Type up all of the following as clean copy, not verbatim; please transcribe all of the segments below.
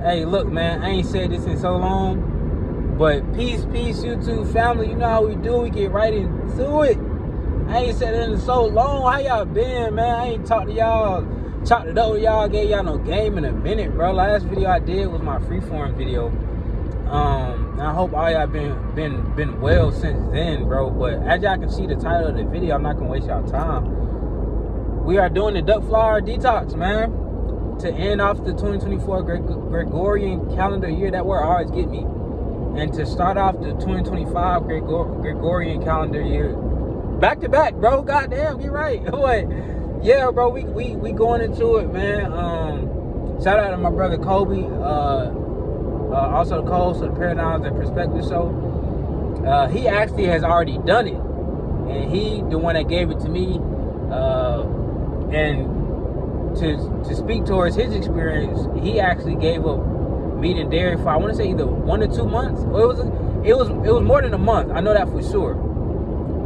Hey, look, man, I ain't said this in so long, but peace, YouTube family. You know how we do. We get right into it. I ain't said it in so long. How y'all been, man? I ain't talked to y'all, chopped it up with y'all, gave y'all no game in a minute, bro. Last video I did was my freeform video. I hope all y'all been well since then, bro. But as y'all can see the title of the video, I'm not gonna waste y'all time. We are doing the duck flower detox, man, to end off the 2024 Gregorian calendar year. That word always get me. And to start off the 2025 Gregorian calendar year back to back, bro. Goddamn, you right. What? Yeah, bro. We going into it, man. Shout out to my brother Kobe. Also the co-host of the Paradigms and Perspective Show. He actually has already done it, and he the one that gave it to me. And to speak towards his experience, he actually gave up meat and dairy for, I want to say, either 1 or 2 months. Well, it was more than a month. I know that for sure.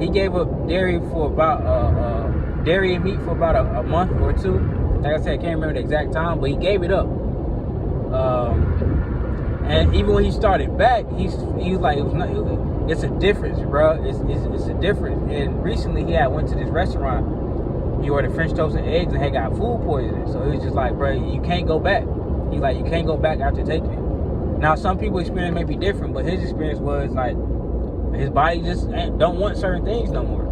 He gave up dairy for about dairy and meat for about a month or two. Like I said, I can't remember the exact time, but he gave it up. And even when he started back, he was like, it's a difference, bro. It's a difference. And recently he had went to this restaurant. He ordered French toast and eggs and had got food poisoning. So he was just like, bro, you can't go back. He's like, you can't go back after taking it. Now, some people's experience may be different, but his experience was like, his body just don't want certain things no more.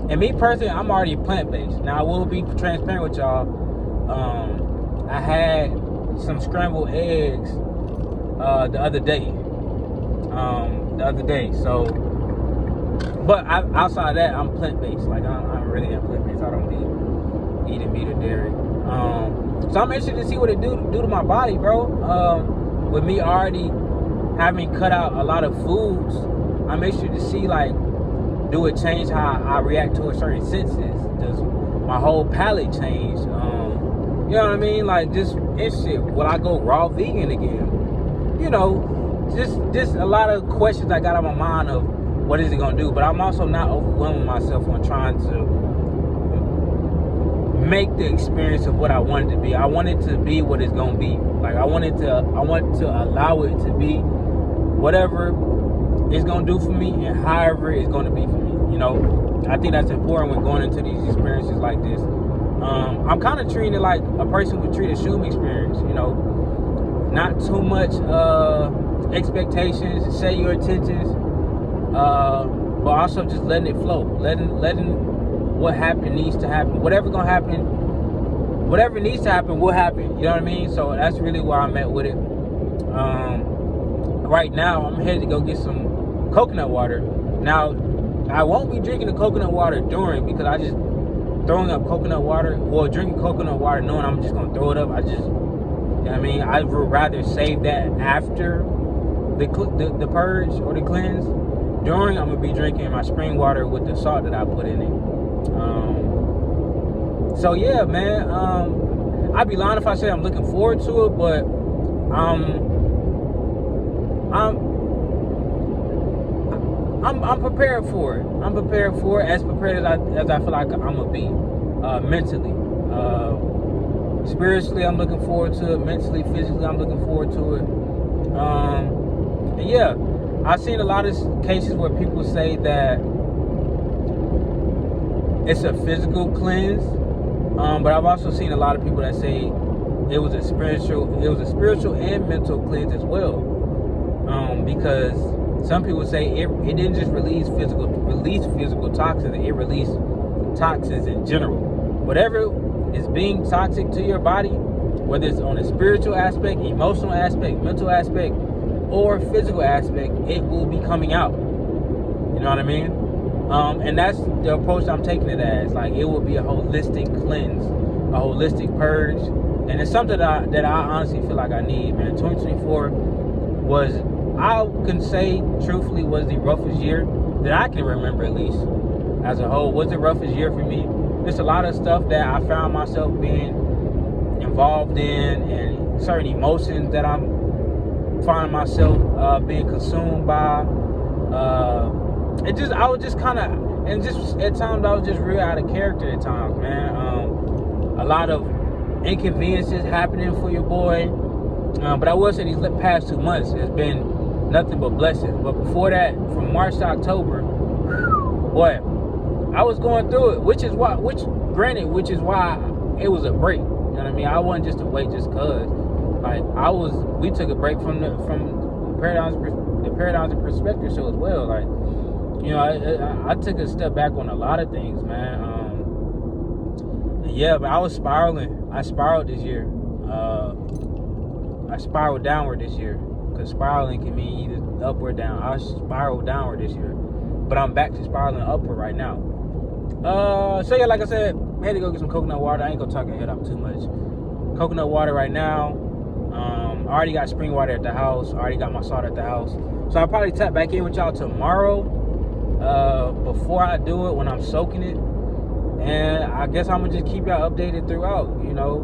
And me personally, I'm already plant-based. Now, I will be transparent with y'all. I had some scrambled eggs the other day. So, but outside of that, I'm plant-based. Like, I really am plant-based. I don't be eating meat or dairy. So I'm interested to see what it do to my body, bro. With me already having cut out a lot of foods, I'm interested to see, like, do it change how I react to certain senses? Does my whole palate change? You know what I mean? Like, just interested. Will I go raw vegan again? You know, just a lot of questions I got on my mind of what is it gonna do. But I'm also not overwhelming myself on trying to make the experience of what I want it to be. I want it to be what it's gonna be. Like, I want to allow it to be whatever it's gonna do for me and however it's gonna be for me. You know, I think that's important when going into these experiences like this. I'm kind of treating it like a person would treat a shroom experience. You know, not too much expectations, set your intentions, but also just letting it flow, letting what happened needs to happen. Whatever gonna happen, whatever needs to happen will happen. You know what I mean? So that's really where I'm at with it. Right now, I'm headed to go get some coconut water. Now, I won't be drinking the coconut water during, because I just throwing up coconut water, or drinking coconut water knowing I'm just gonna throw it up. You know what I mean? I would rather save that after the purge or the cleanse. During, I'm gonna be drinking my spring water with the salt that I put in it. So yeah, man. I'd be lying if I say I'm looking forward to it, but I'm prepared for it. I'm prepared for it, as prepared as I feel like I'm gonna be mentally. Spiritually, I'm looking forward to it. Mentally, physically, I'm looking forward to it. And yeah, I've seen a lot of cases where people say that it's a physical cleanse, but I've also seen a lot of people that say it was a spiritual and mental cleanse as well. Because some people say it didn't just release physical toxins, it released toxins in general. Whatever is being toxic to your body, whether it's on a spiritual aspect, emotional aspect, mental aspect, or physical aspect, it will be coming out. You know what I mean? And that's the approach I'm taking it as. Like, it will be a holistic cleanse, a holistic purge, and it's something that I honestly feel like I need, man. 2024 was, I can say truthfully, was the roughest year that I can remember, at least as a whole. Was the roughest year for me. There's a lot of stuff that I found myself being involved in, and certain emotions that I'm finding myself being consumed by. I was just kind of, and just at times I was just real out of character at times, man. A lot of inconveniences happening for your boy. But I will say these past 2 months has been nothing but blessings. But before that, from March to October, boy, I was going through it, which is why it was a break. You know what I mean? I wasn't just a wait just cause. Like we took a break from the Paradigms and Perspective show as well. Like, you know, I took a step back on a lot of things, man. Yeah, but I was spiraling. I spiraled this year. I spiraled downward this year, because spiraling can mean either up or down. I spiraled downward this year, but I'm back to spiraling upward right now. So yeah, like I said, I had to go get some coconut water. I ain't gonna talk your head up too much. Coconut water right now. I already got spring water at the house. I already got my salt at the house. So I'll probably tap back in with y'all tomorrow. Before I do it, when I'm soaking it. And I guess I'm gonna just keep y'all updated throughout. You know,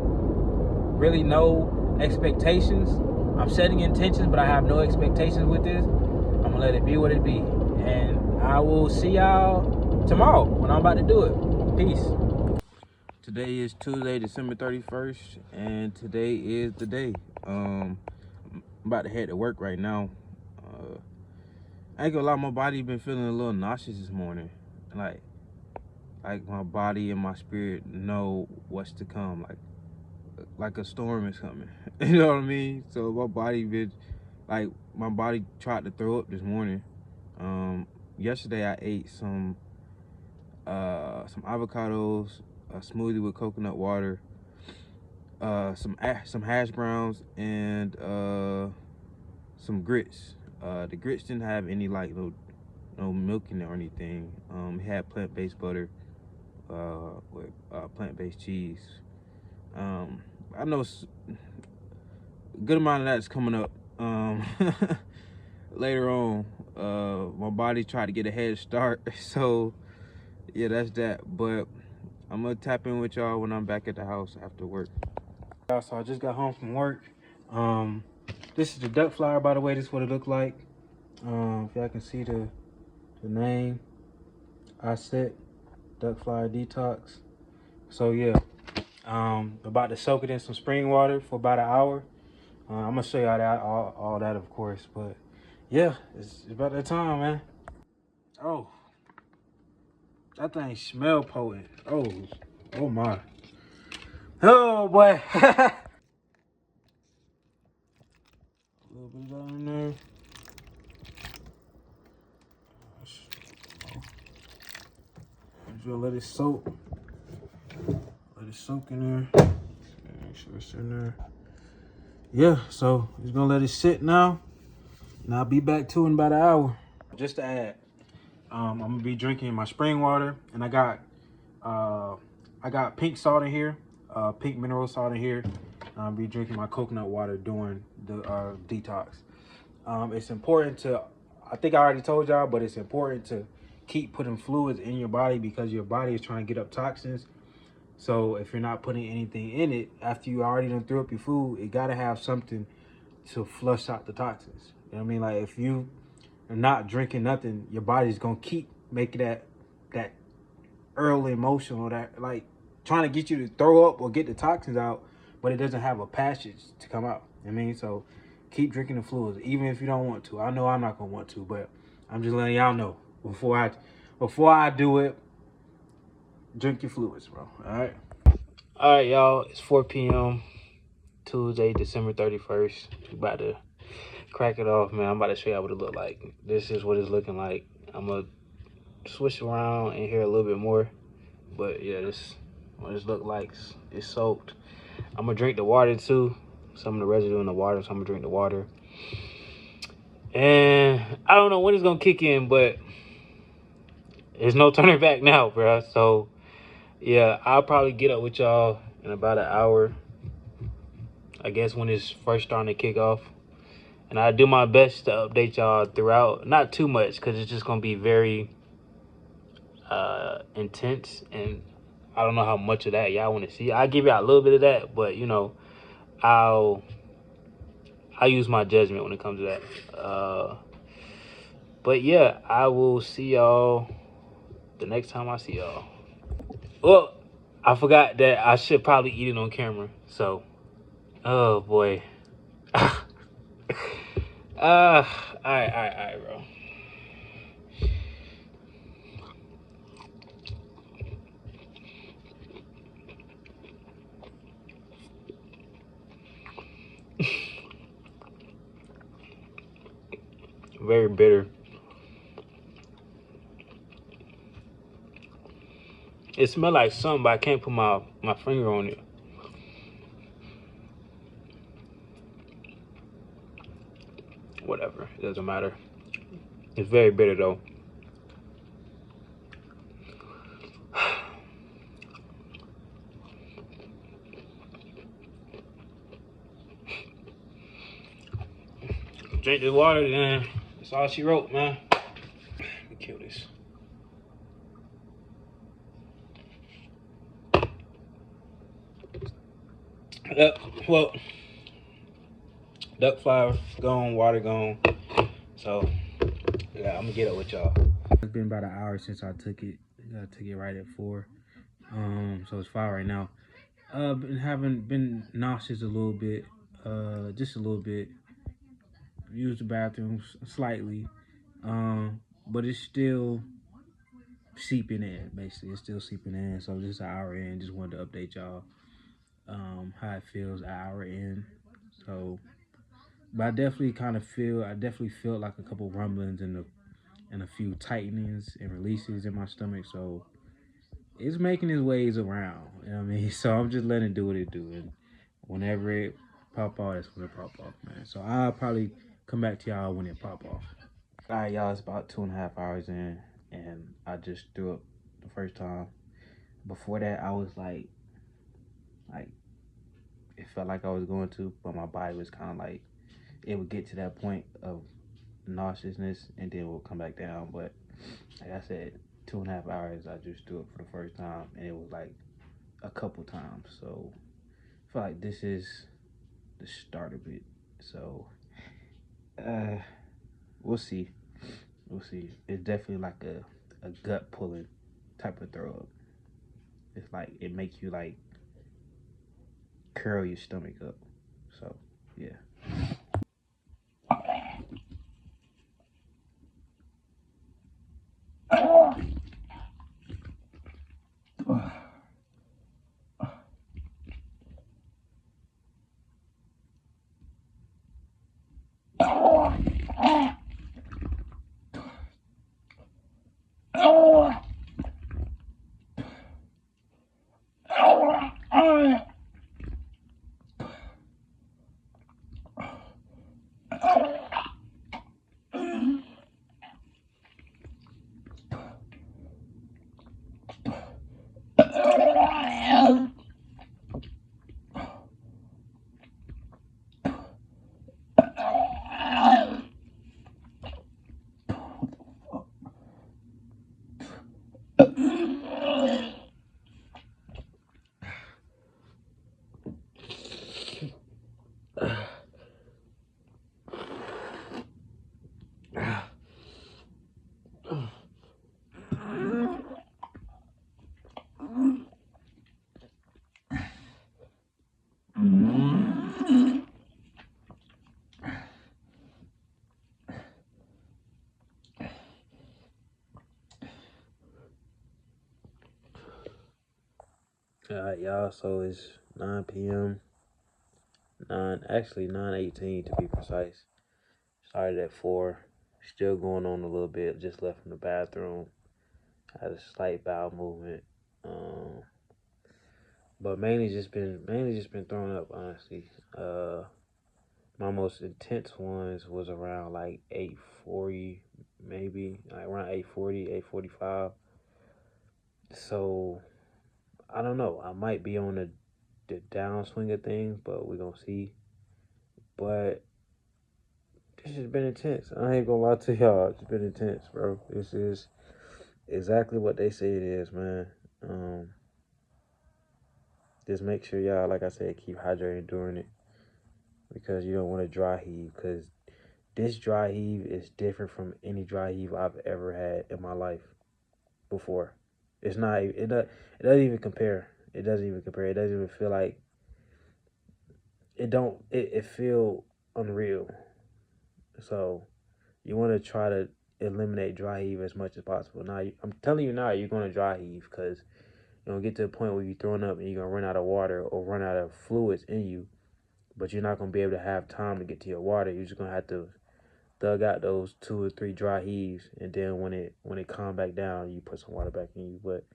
really no expectations. I'm setting intentions, but I have no expectations with this. I'm gonna let it be what it be. And I will see y'all tomorrow when I'm about to do it. Peace. Today is Tuesday, December 31st, and today is the day. I'm about to head to work right now. I ain't gonna lie, my body been feeling a little nauseous this morning. Like my body and my spirit know what's to come. Like a storm is coming. You know what I mean? So my body tried to throw up this morning. Yesterday I ate some avocados, a smoothie with coconut water, some hash browns, and some grits. The grits didn't have any no milk in it or anything. It had plant-based butter with plant-based cheese. I know a good amount of that's coming up later on. My body tried to get a head start, so yeah, that's that. But I'm gonna tap in with y'all when I'm back at the house after work. So I just got home from work. This is the duck flyer, by the way. This is what it looked like. If y'all can see the name, I set duck flyer detox. So yeah, about to soak it in some spring water for about an hour. I'm gonna show y'all that all that, of course. But yeah, it's about that time, man. Oh, that thing smell potent. Oh my. Oh boy. A little bit of that in there. I'm just gonna let it soak. Let it soak in there. Make sure it's in there. Yeah, so just gonna let it sit now. And I'll be back to in about an hour. Just to add, I'm gonna be drinking my spring water, and I got pink salt in here, pink mineral salt in here. I'll be drinking my coconut water during the detox. It's important to, I think I already told y'all, but it's important to keep putting fluids in your body, because your body is trying to get up toxins. So if you're not putting anything in it, after you already done threw up your food, it gotta have something to flush out the toxins. You know what I mean? Like, if you are not drinking nothing, your body's gonna keep making that early emotion, or that, like, trying to get you to throw up or get the toxins out, but it doesn't have a passage to come out. You know what I mean? So keep drinking the fluids, even if you don't want to. I know I'm not gonna want to, but I'm just letting y'all know before I do it. Drink your fluids, bro. All right, y'all. It's 4 p.m. Tuesday, December 31st. We about to crack it off, man. I'm about to show y'all what it look like. This is what it's looking like. I'm gonna switch around in here a little bit more, but yeah, this what this look like. It's soaked. I'm gonna drink the water too. Some of the residue in the water, so I'm gonna drink the water. And I don't know when it's gonna kick in, but there's no turning back now, bro. So yeah, I'll probably get up with y'all in about an hour, I guess, when it's first starting to kick off. And I do my best to update y'all throughout. Not too much, because it's just going to be very intense. And I don't know how much of that y'all want to see. I'll give y'all a little bit of that, but, you know, I'll use my judgment when it comes to that. But, yeah, I will see y'all the next time I see y'all. Well, I forgot that I should probably eat it on camera. So, oh, boy. Alright, bro. Very bitter. It smells like something, but I can't put my finger on it. Whatever, it doesn't matter. It's very bitter though. Drink this water, then. That's all she wrote, man. Let me kill this. Well, duck flour gone, water gone. So, yeah, I'm gonna get up with y'all. It's been about an hour since I took it. I took it right at 4. So it's 5 right now. Been nauseous a little bit. Just a little bit. Used the bathroom slightly. But it's still seeping in, basically. It's still seeping in. So just an hour in. Just wanted to update y'all how it feels an hour in. So, but I definitely felt like a couple rumblings and a few tightenings and releases in my stomach. So it's making its ways around. You know what I mean? So I'm just letting it do what it do. And whenever it pop off, that's when it pop off, man. So I'll probably come back to y'all when it pop off. All right, y'all, it's about 2.5 hours in, and I just threw up the first time. Before that, I was like, it felt like I was going to, but my body was kind of like, it would get to that point of nauseousness, and then we'll come back down. But like I said, 2.5 hours, I just threw up for the first time, and it was like a couple times. So I feel like this is the start of it. So we'll see. We'll see. It's definitely like a gut pulling type of throw up. It's like it makes you like curl your stomach up. So yeah. All right, y'all. So it's 9 p.m. 9:18 to be precise. Started at 4. Still going on a little bit. Just left from the bathroom. Had a slight bowel movement. But mainly just been thrown up, honestly. My most intense ones was around like 8:40, maybe like around 8:40, 8:45. So I don't know. I might be on the downswing of things, but we're gonna see. But this has been intense. I ain't gonna lie to y'all. It's been intense, bro. This is exactly what they say it is, man. Just make sure y'all, like I said, keep hydrated during it because you don't want to dry heave. Because this dry heave is different from any dry heave I've ever had in my life before. It's not. It doesn't even compare. It doesn't even compare. It doesn't even feel like. It don't. It feel unreal. So you want to try to eliminate dry heave as much as possible. Now, I'm telling you now, you're going to dry heave because you're going to get to a point where you're throwing up and you're going to run out of water or run out of fluids in you, but you're not going to be able to have time to get to your water. You're just going to have to dug out those 2 or 3 dry heaves, and then when it calm back down, you put some water back in you. But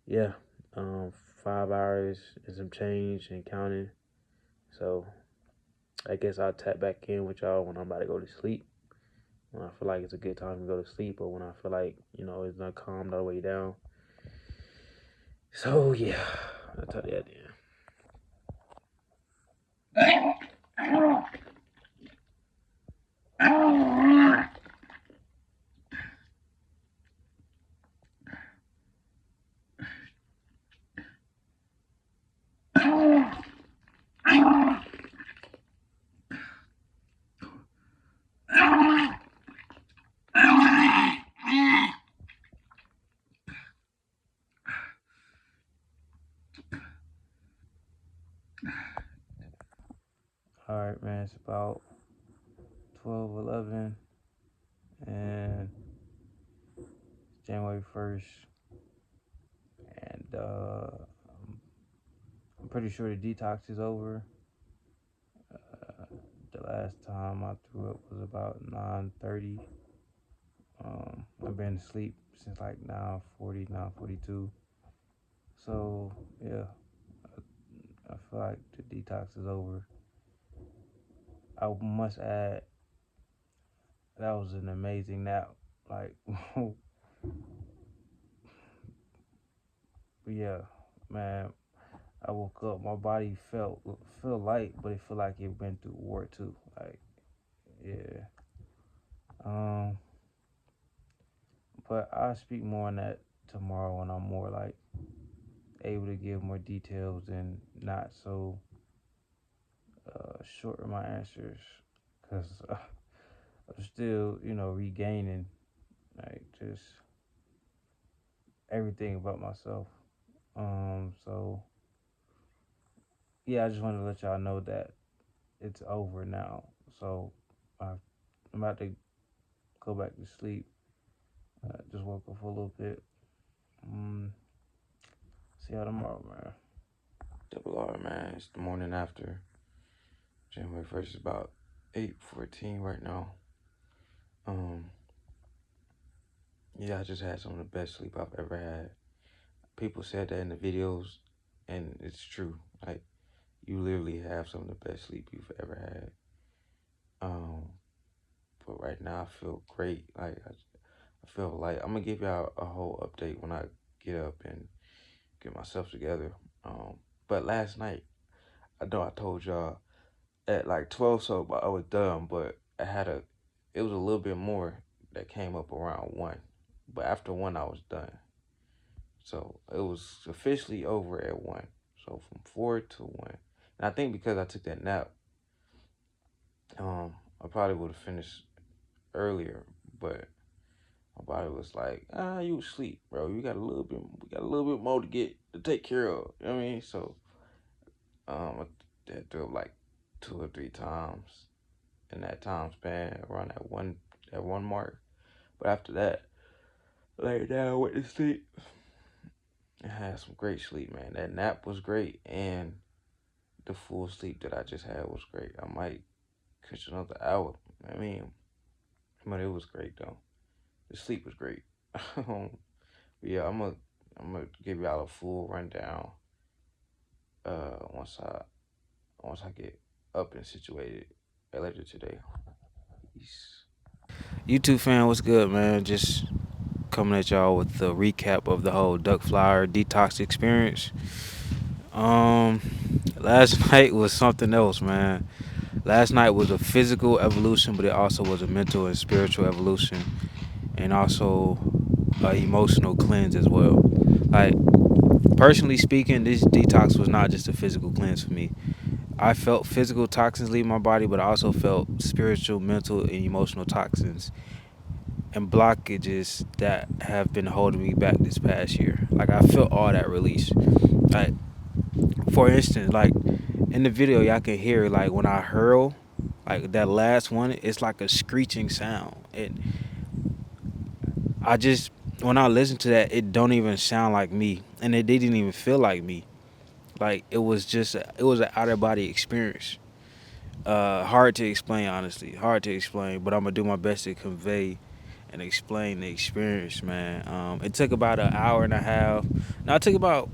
yeah, 5 hours and some change and counting. So I guess I'll tap back in with y'all when I'm about to go to sleep. When I feel like it's a good time to go to sleep, or when I feel like it's not calmed all the way down. So yeah, I'll tell you that then. All right, man. It's about 12:11, and January 1st, and I'm pretty sure the detox is over. The last time I threw up was about 9:30. I've been asleep since like 9:40, 9:42. So yeah, I feel like the detox is over. I must add, that was an amazing nap. Like, yeah, man. I woke up, my body feel light, but it feel like it went through war too. Like, yeah. Um, but I'll speak more on that tomorrow when I'm more like able to give more details and not so short with my answers, because I'm still, regaining like just everything about myself. So yeah, I just wanted to let y'all know that it's over now. So I'm about to go back to sleep. Just woke up for a little bit. See y'all tomorrow, man. Double R, man. It's the morning after. January 1st is about 8:14 right now. Yeah, I just had some of the best sleep I've ever had. People said that in the videos, and it's true. Like, you literally have some of the best sleep you've ever had. But right now I feel great. Like, I feel like I'm gonna give y'all a whole update when I get up and get myself together. But last night, I know I told y'all at like 12, so I was done, but it was a little bit more that came up around 1. But after 1, I was done. So it was officially over at 1. So from 4 to 1. And I think because I took that nap, I probably would have finished earlier, but my body was like, you sleep, bro. We got a little bit more to take care of. You know what I mean? So I had to do it like 2 or 3 times in that time span around that one mark. But after that, laid down, went to sleep. I had some great sleep, man. That nap was great, and the full sleep that I just had was great. I might catch another hour. But it was great though. The sleep was great. But yeah, I'm gonna give y'all a full rundown. Once I get up and situated later today. Peace. YouTube fan, what's good, man? Just coming at y'all with the recap of the whole duck flower detox experience. Um, Last night was something else, man. Last night was a physical evolution, but it also was a mental and spiritual evolution, and also a emotional cleanse as well. Like, personally speaking, this detox was not just a physical cleanse for me. I felt physical toxins leave my body, but I also felt spiritual, mental, and emotional toxins and blockages that have been holding me back this past year. Like, I felt all that release. Like, for instance, like in the video, y'all can hear like when I hurl, like that last one, it's like a screeching sound. I just when I listen to that, it don't even sound like me, and it didn't even feel like me. Like it was an out of body experience. Hard to explain, honestly. Hard to explain, but I'm gonna do my best to convey and explain the experience, man. It took about an hour and a half. No, it took about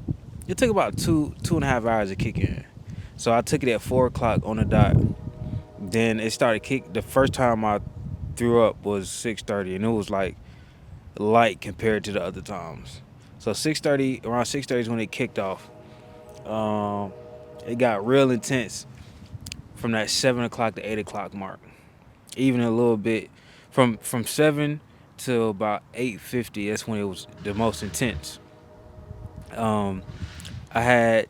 2.5 hours to kick in. So I took it at 4 o'clock on the dot. Then it started kick. The first time I threw up was 6:30, and it was like light compared to the other times. So 6:30, around 6:30 is when it kicked off. Um, it got real intense from that 7 o'clock to 8 o'clock mark. Even a little bit from 7 to about 8:50. That's when it was the most intense. Um, I had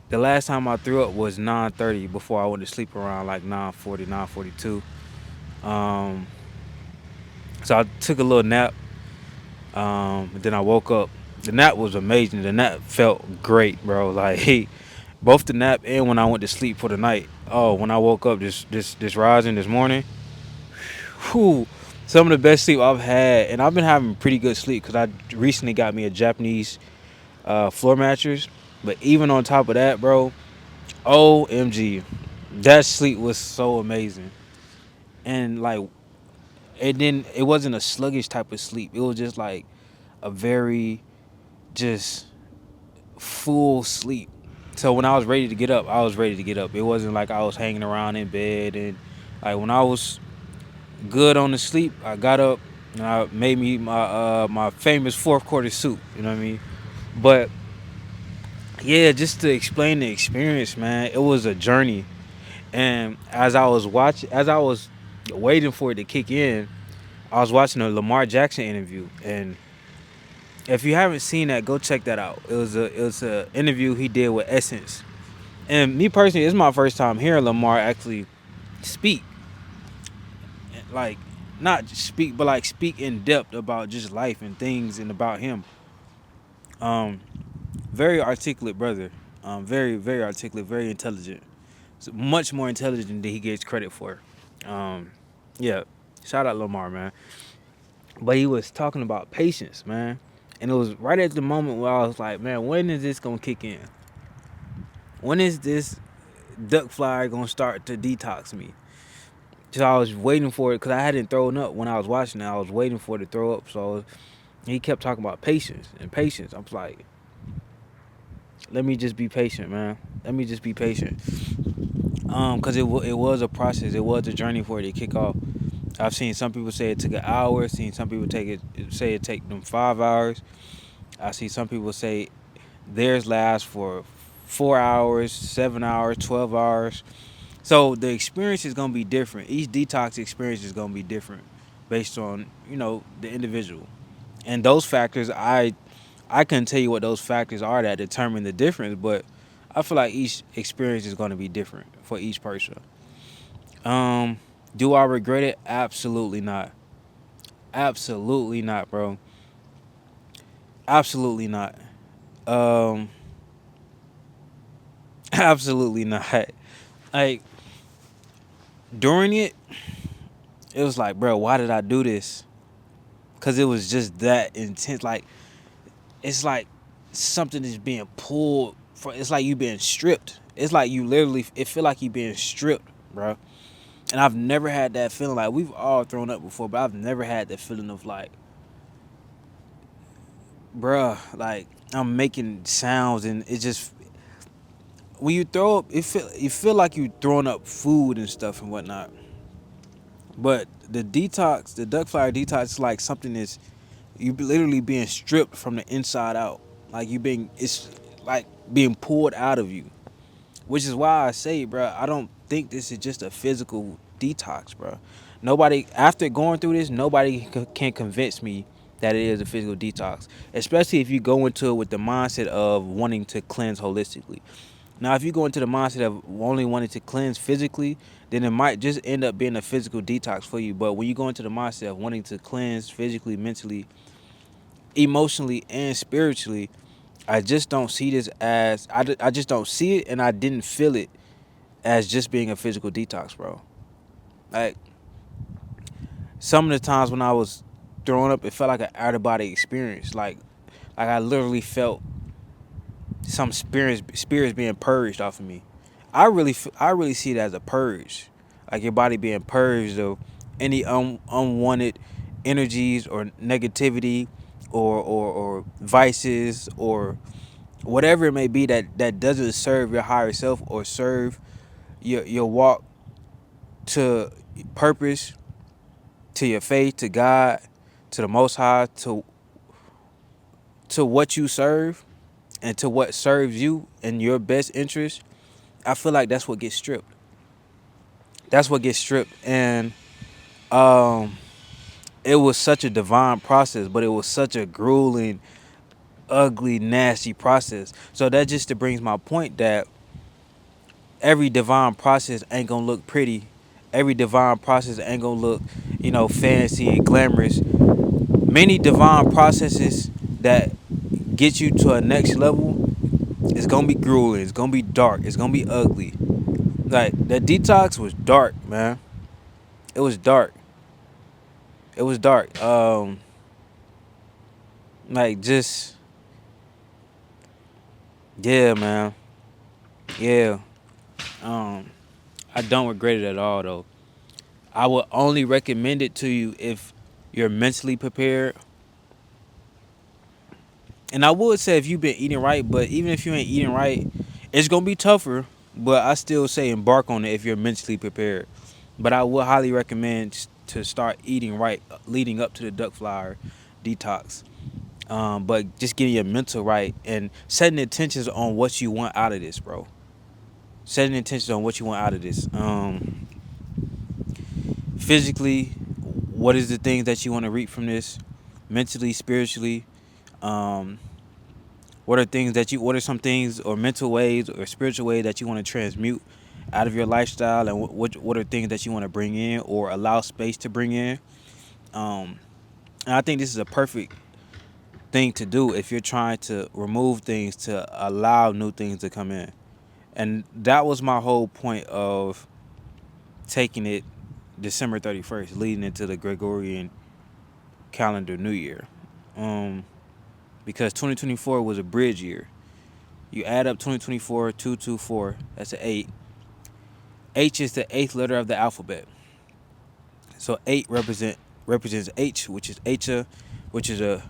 the last time I threw up was 9:30 before I went to sleep around like 9:40, 9:42. Um, so I took a little nap. Then I woke up. The nap was amazing. The nap felt great, bro. Like both the nap and when I went to sleep for the night. Oh, when I woke up this rising this morning, whew, some of the best sleep I've had, and I've been having pretty good sleep because I recently got me a Japanese floor mattress. But even on top of that, bro, OMG, that sleep was so amazing. And like it wasn't a sluggish type of sleep. It was just like a very just full sleep. So when I was ready to get up, I was ready to get up. It wasn't like I was hanging around in bed, and like when I was good on the sleep, I got up and I made me my famous fourth quarter soup. You know what I mean? But yeah, just to explain the experience, man, it was a journey. And as I was waiting for it to kick in, I was watching a Lamar Jackson interview, and if you haven't seen that, go check that out. It was a interview he did with Essence, and me personally, it's my first time hearing Lamar actually speak, like not just speak, but like speak in depth about just life and things and about him. Um, Very articulate brother, very articulate, very intelligent, so much more intelligent than he gets credit for. Um, yeah, shout out Lamar, man. But he was talking about patience, man. And it was right at the moment where I was like, man, when is this gonna kick in? When is this duck flyer gonna start to detox me? So I was waiting for it because I hadn't thrown up when I was watching it. I was waiting for it to throw up. So he kept talking about patience and patience. I was like, let me just be patient, man. Let me just be patient. Because it was a process. It was a journey for it to kick off. I've seen some people say it took an hour. Seen some people say it take them 5 hours. I see some people say theirs lasts for 4 hours, 7 hours, 12 hours. So the experience is gonna be different. Each detox experience is gonna be different based on the individual, and those factors. I couldn't tell you what those factors are that determine the difference, but I feel like each experience is gonna be different for each person. Um, do I regret it? Absolutely not. Absolutely not, bro. Absolutely not. Um, absolutely not. Like during it, it was like, bro, why did I do this? Cause it was just that intense. Like it's like something is being pulled. It's like you being stripped. It's like you literally. It feel like you being stripped, bro. And I've never had that feeling. Like we've all thrown up before, but I've never had that feeling of like, bruh, like I'm making sounds and it just when you throw up, you feel like you throwing up food and stuff and whatnot. But the detox, the duck flyer detox, is like something that's you literally being stripped from the inside out. Like it's like being pulled out of you. Which is why I say, bro, I don't think this is just a physical detox, bro. Nobody, after going through this, nobody can convince me that it is a physical detox. Especially if you go into it with the mindset of wanting to cleanse holistically. Now, if you go into the mindset of only wanting to cleanse physically, then it might just end up being a physical detox for you. But when you go into the mindset of wanting to cleanse physically, mentally, emotionally, and spiritually, I just don't see this as I just don't see it, and I didn't feel it as just being a physical detox, bro. Like some of the times when I was throwing up, it felt like an out of body experience. Like I literally felt some spirits being purged off of me. I really see it as a purge, like your body being purged of any unwanted energies or negativity or vices or whatever it may be that doesn't serve your higher self or serve your walk to purpose, to your faith, to God, to the Most High, to what you serve and to what serves you and your best interest. I feel like that's what gets stripped. That's what gets stripped. And um it was such a divine process, but it was such a grueling, ugly, nasty process. So that just brings my point that every divine process ain't gonna look pretty. Every divine process ain't gonna look, fancy and glamorous. Many divine processes that get you to a next level, it's gonna be grueling, it's gonna be dark, it's gonna be ugly. Like the detox was dark, man. It was dark. It was dark. Like just yeah, man. Yeah. Um, I don't regret it at all though. I would only recommend it to you if you're mentally prepared. And I would say if you've been eating right, but even if you ain't eating right, it's gonna be tougher. But I still say embark on it if you're mentally prepared. But I would highly recommend to start eating right leading up to the duck flower detox. But just getting your mental right and setting intentions on what you want out of this, bro. Setting intentions on what you want out of this. Physically, what is the things that you want to reap from this? Mentally, spiritually, um, what are some things or mental ways or spiritual ways that you want to transmute out of your lifestyle, and what are things that you want to bring in or allow space to bring in? Um, and I think this is a perfect thing to do if you're trying to remove things to allow new things to come in. And that was my whole point of taking it December 31st, leading into the Gregorian calendar New Year. Because 2024 was a bridge year. You add up 2024, 224, that's an 8. H is the eighth letter of the alphabet. So 8 represents H, which is H'a, which is a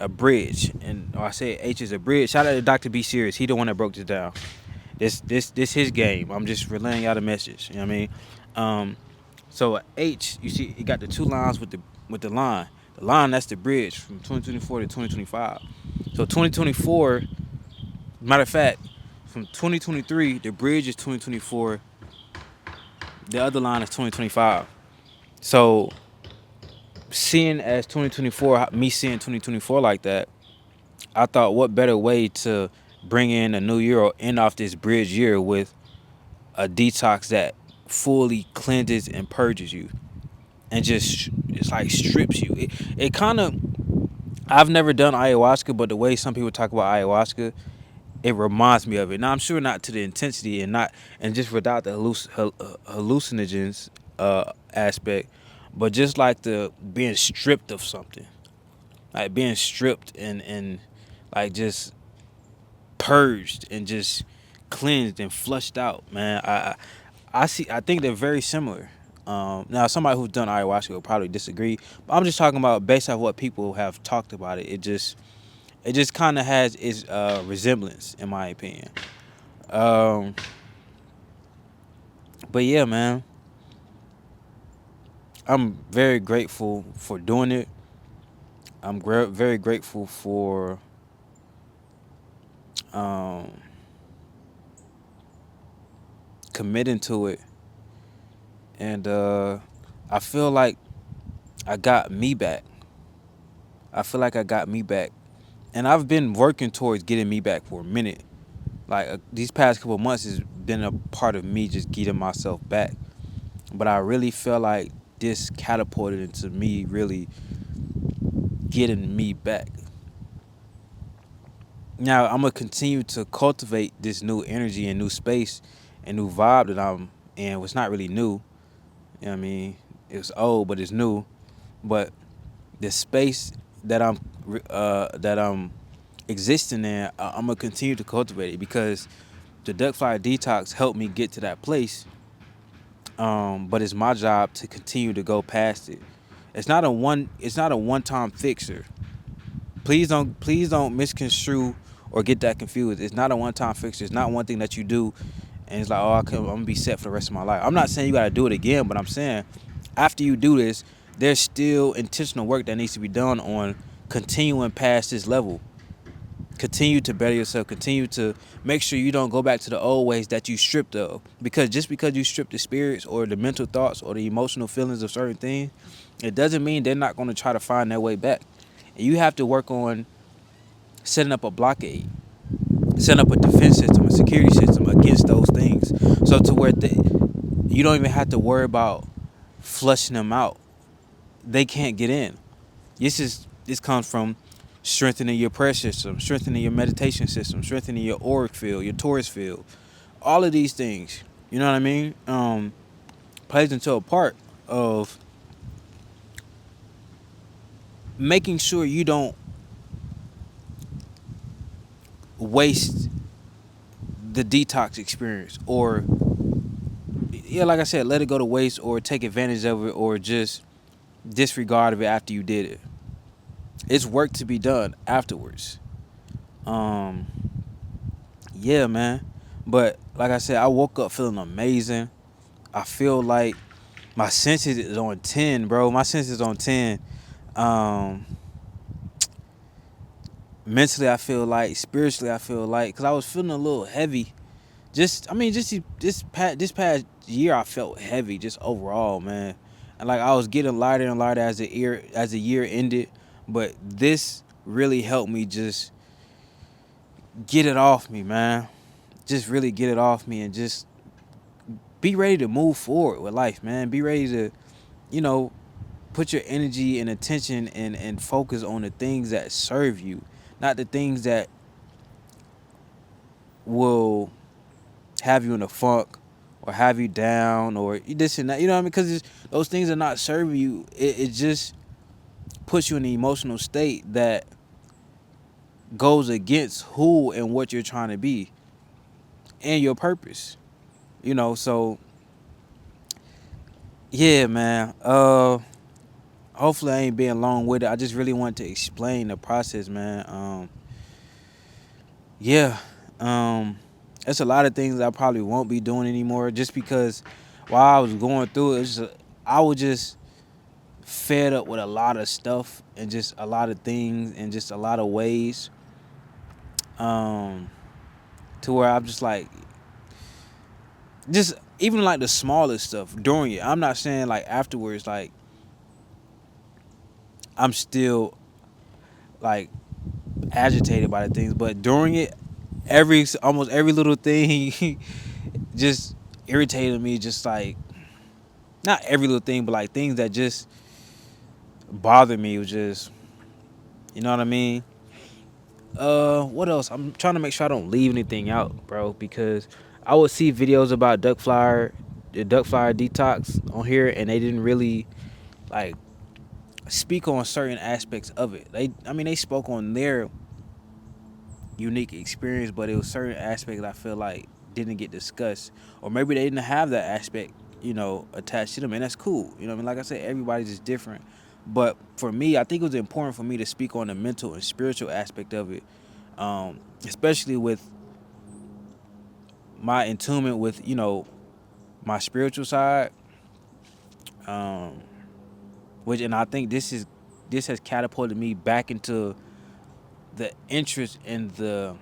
bridge. And I say H is a bridge. Shout out to Dr. B Serious. He the one that broke this down. This his game. I'm just relaying out a message. You know what I mean? So H, you see, it got the two lines with the line. The line, that's the bridge from 2024 to 2025. So 2024, matter of fact, from 2023, the bridge is 2024. The other line is 2025. So seeing as 2024, me seeing 2024 like that, I thought what better way to bring in a new year or end off this bridge year with a detox that fully cleanses and purges you and just it's like strips you. It kind of, I've never done ayahuasca, but the way some people talk about ayahuasca, it reminds me of it. Now I'm sure not to the intensity and just without the hallucinogens aspect, but just like the being stripped of something, like being stripped and like just purged and just cleansed and flushed out. Man, I think they're very similar. Now, somebody who's done ayahuasca will probably disagree, but I'm just talking about based off what people have talked about it. It just kind of has its resemblance, in my opinion. Um, but yeah, man, I'm very grateful for doing it. I'm very grateful for um, committing to it, and I feel like I got me back. I feel like I got me back, and I've been working towards getting me back for a minute. Like these past couple months has been a part of me just getting myself back. But I really feel like this catapulted into me really getting me back. Now I'm gonna continue to cultivate this new energy and new space a new vibe that I'm in. It's not really new. You know what I mean? It's old, but it's new. But the space that I'm existing in, I'm gonna continue to cultivate it because the duck fire detox helped me get to that place. But it's my job to continue to go past it. It's not a one time fixer. Please don't misconstrue or get that confused. It's not a one time fixer. It's not one thing that you do and it's like, oh, I'm gonna be set for the rest of my life. I'm not saying you gotta do it again, but I'm saying after you do this, there's still intentional work that needs to be done on continuing past this level. Continue to better yourself. Continue to make sure you don't go back to the old ways that you stripped of. Because just because you strip the spirits or the mental thoughts or the emotional feelings of certain things, it doesn't mean they're not going to try to find their way back. And you have to work on setting up a blockade, setting up a defense system, a security system against those things. So to where you don't even have to worry about flushing them out. They can't get in. This comes from strengthening your prayer system, strengthening your meditation system, strengthening your auric field, your Taurus field. All of these things, you know what I mean? Plays into a part of making sure you don't waste the detox experience or, yeah, like I said, let it go to waste or take advantage of it or just disregard of it after you did it. It's work to be done afterwards. Um, yeah, man. But like I said, I woke up feeling amazing. I feel like my senses is on 10, bro. My senses on 10. Um, mentally, I feel like, spiritually, I feel like, because I was feeling a little heavy. This past year, I felt heavy, just overall, man. And like I was getting lighter and lighter as the year ended, but this really helped me just get it off me, man. Just really get it off me and just be ready to move forward with life, man. Be ready to, you know, put your energy and attention and focus on the things that serve you, not the things that will have you in a funk or have you down or this and that. You know what I mean? Because those things are not serving you. It just puts you in an emotional state that goes against who and what you're trying to be and your purpose. You know, so yeah, man. Hopefully I ain't being long with it. I just really want to explain the process, man. Yeah. There's a lot of things that I probably won't be doing anymore just because while I was going through it, I was just fed up with a lot of stuff and just a lot of things and just a lot of ways. To where I'm just like, just even like the smallest stuff during it. I'm not saying like afterwards, like I'm still like agitated by the things, but during it, almost every little thing just irritated me. Just like not every little thing, but like things that just bothered me. It was just, you know what I mean. What else? I'm trying to make sure I don't leave anything out, bro, because I would see videos about the duck flyer detox on here, and they didn't really like speak on certain aspects of it. They spoke on their unique experience, but it was certain aspects that I feel like didn't get discussed, or maybe they didn't have that aspect, attached to them, and that's cool. You know what I mean? Like I said, everybody's just different. But for me, I think it was important for me to speak on the mental and spiritual aspect of it, especially with my attunement with, my spiritual side, and I think this has catapulted me back into the interest and the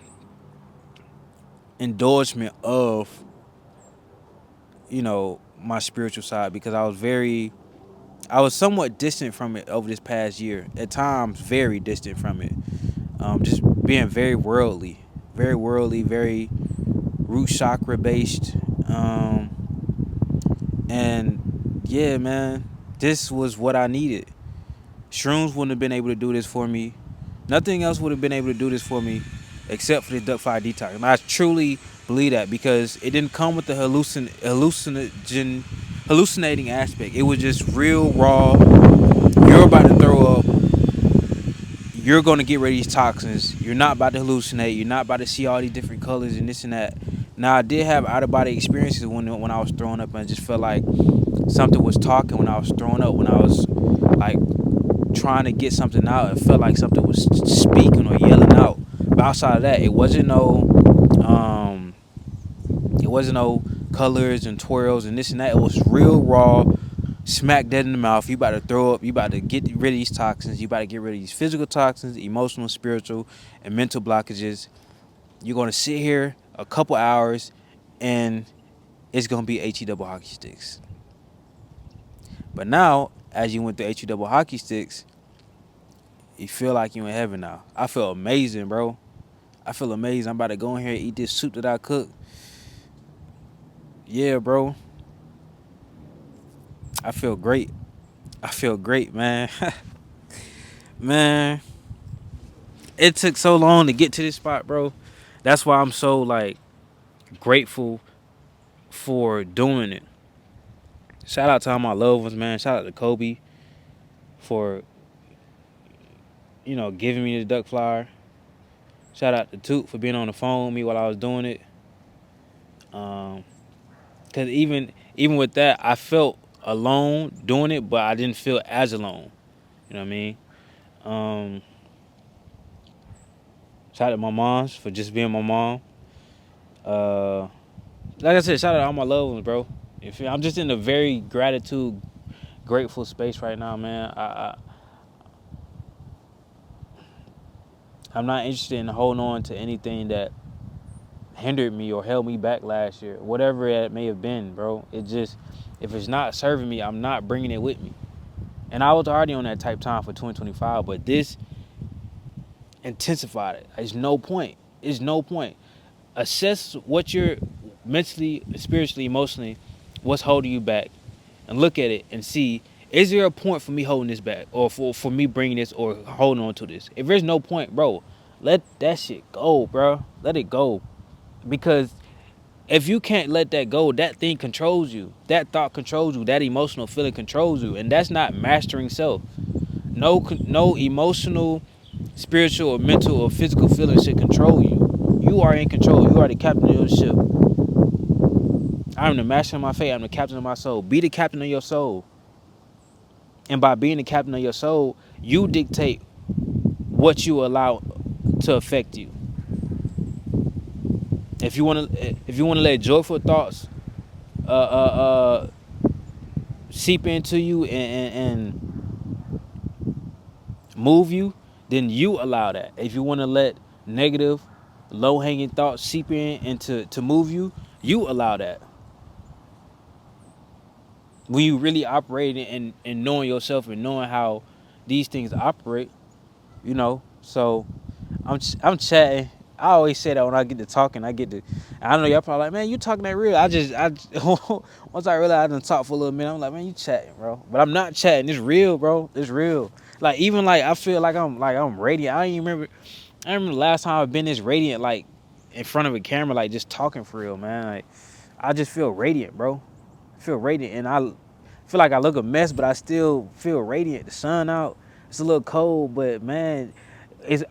endorsement of, my spiritual side, because I was somewhat distant from it over this past year. At times, very distant from it. Just being very worldly, very root chakra based. And yeah, man, this was what I needed. Shrooms wouldn't have been able to do this for me. Nothing else would have been able to do this for me. except for the duck fly detox. And I truly believe that because it didn't come with the hallucinating aspect. It was just real raw. You're about to throw up. You're going to get rid of these toxins. You're not about to hallucinate. You're not about to see all these different colors and this and that. Now, I did have out of body experiences when I was throwing up, and I just felt like something was talking when I was throwing up. When I was like trying to get something out, it felt like something was speaking or yelling out. But outside of that, it wasn't no colors and twirls and this and that. It was real raw, smack dead in the mouth. You about to throw up. You about to get rid of these toxins. You about to get rid of these physical toxins, emotional, spiritual, and mental blockages. You're going to sit here a couple hours, and it's going to be HE double hockey sticks. But now, as you went through HE double hockey sticks, you feel like you're in heaven now. I feel amazing, bro. I feel amazing. I'm about to go in here and eat this soup that I cooked. Yeah, bro. I feel great. I feel great, man. Man, it took so long to get to this spot, bro. That's why I'm so, like, grateful for doing it. Shout out to all my loved ones, man. Shout out to Kobe for, giving me the duck flyer. Shout out to Toot for being on the phone with me while I was doing it. Cause even with that, I felt alone doing it, but I didn't feel as alone. You know what I mean? Shout out to my moms for just being my mom. Like I said, shout out to all my loved ones, bro. I'm just in a very grateful space right now, man. I'm not interested in holding on to anything that hindered me or held me back last year, whatever it may have been, bro. It just, if it's not serving me, I'm not bringing it with me. And I was already on that type time for 2025, but this intensified it. There's no point. Assess what you're mentally, spiritually, emotionally, what's holding you back, and look at it and see, is there a point for me holding this back, or for me bringing this or holding on to this? If there's no point, bro, let that shit go, bro. Let it go. Because if you can't let that go, that thing controls you. That thought controls you. That emotional feeling controls you. And that's not mastering self. No emotional, spiritual, or mental, or physical feeling should control you. You are in control. You are the captain of your ship. I am the master of my fate. I'm the captain of my soul. Be the captain of your soul. And by being the captain of your soul, you dictate what you allow to affect you. If you want to let joyful thoughts seep into you and move you, then you allow that. If you want to let negative, low-hanging thoughts seep in to move you, you allow that. When you really operate and knowing yourself and knowing how these things operate, so I'm chatting. I always say that when I get to talking, I know y'all probably like, man, you talking that real. I once I realized I done talk for a little minute, I'm like, man, you chatting, bro. But I'm not chatting. It's real, bro. It's real. Like, even like I feel like I'm radiant. I remember the last time I've been this radiant, like in front of a camera, like just talking for real, man. Like, I just feel radiant, bro. I feel radiant, and I feel like I look a mess, but I still feel radiant. The sun out. It's a little cold, but man,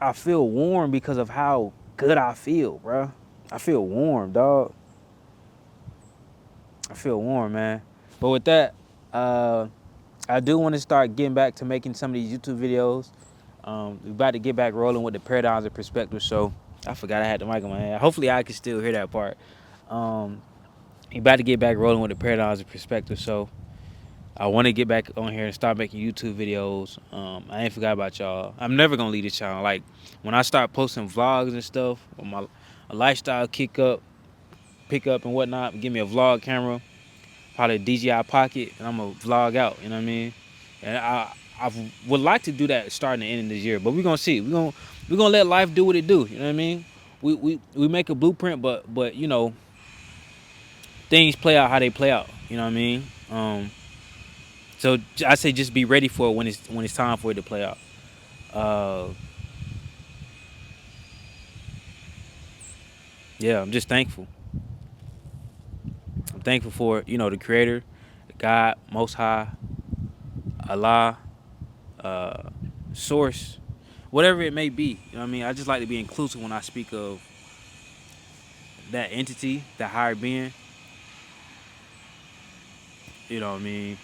I feel warm because of how good I feel, bro. I feel warm, dog. I feel warm, man. But with that, I do want to start getting back to making some of these YouTube videos. We're about to get back rolling with the paradigms of perspective. So I forgot I had the mic on my head. Hopefully I can still hear that part. We're about to get back rolling with the paradigms of perspective. So I want to get back on here and start making YouTube videos. I ain't forgot about y'all. I'm never going to leave this channel. Like, when I start posting vlogs and stuff, when my lifestyle pick up and whatnot, give me a vlog camera, probably a DJI Pocket, and I'm going to vlog out, you know what I mean? And I would like to do that starting the end of this year, but we're going to see. We're going to let life do what it do, you know what I mean? We make a blueprint, but things play out how they play out, you know what I mean? So I say just be ready for it when it's time for it to play out. yeah, I'm just thankful. I'm thankful for, the Creator, God, Most High, Allah, uh, Source, whatever it may be. You know what I mean? I just like to be inclusive when I speak of that entity, that higher being. You know what I mean?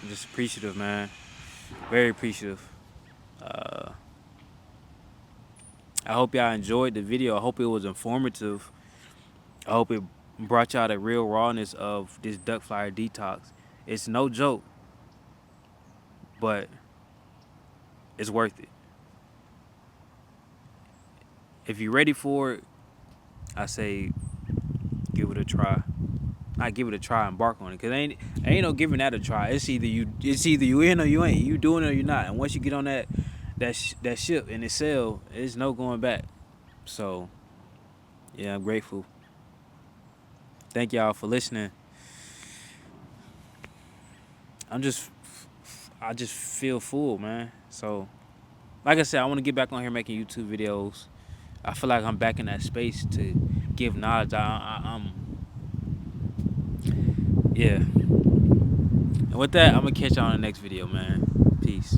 I'm just appreciative, man. Very appreciative. Uh, I hope y'all enjoyed the video. I hope it was informative. I hope it brought y'all the real rawness of this duck flyer detox. It's no joke, but it's worth it. If you're ready for it, I say give it a try. Not give it a try, embark on it. Cause ain't no giving that a try. It's either you in or you ain't. You doing it or you're not. And once you get on that ship and it sail, there's no going back. So yeah, I'm grateful. Thank y'all for listening. I just feel full, man. So like I said, I want to get back on here making YouTube videos. I feel like I'm back in that space to give knowledge. I'm yeah. And with that, I'm gonna catch y'all on the next video, man. Peace.